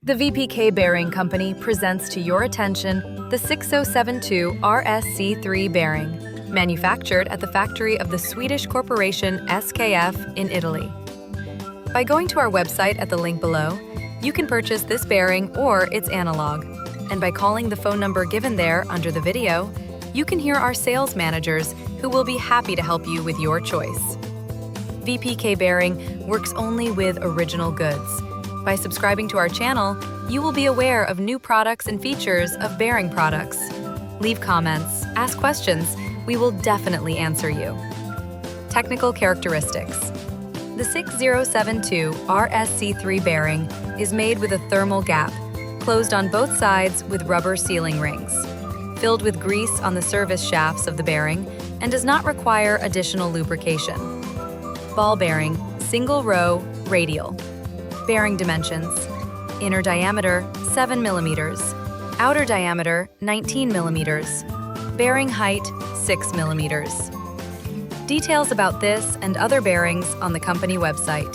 The VPK Bearing Company presents to your attention the 6072 RSC3 bearing, manufactured at the factory of the Swedish corporation SKF in Italy. By going to our website at the link below, you can purchase this bearing or its analog, and by calling the phone number given there under the video, you can hear our sales managers who will be happy to help you with your choice. VPK Bearing works only with original goods. By subscribing to our channel, you will be aware of new products and features of bearing products. Leave comments, ask questions, we will definitely answer you. Technical characteristics. The 6072 RSC3 bearing is made with a thermal gap, closed on both sides with rubber sealing rings, filled with grease on the service shafts of the bearing, and does not require additional lubrication. Ball bearing, single row, radial. Bearing dimensions: inner diameter 7 mm, outer diameter 19 mm, bearing height 6 mm. Details about this and other bearings on the company website.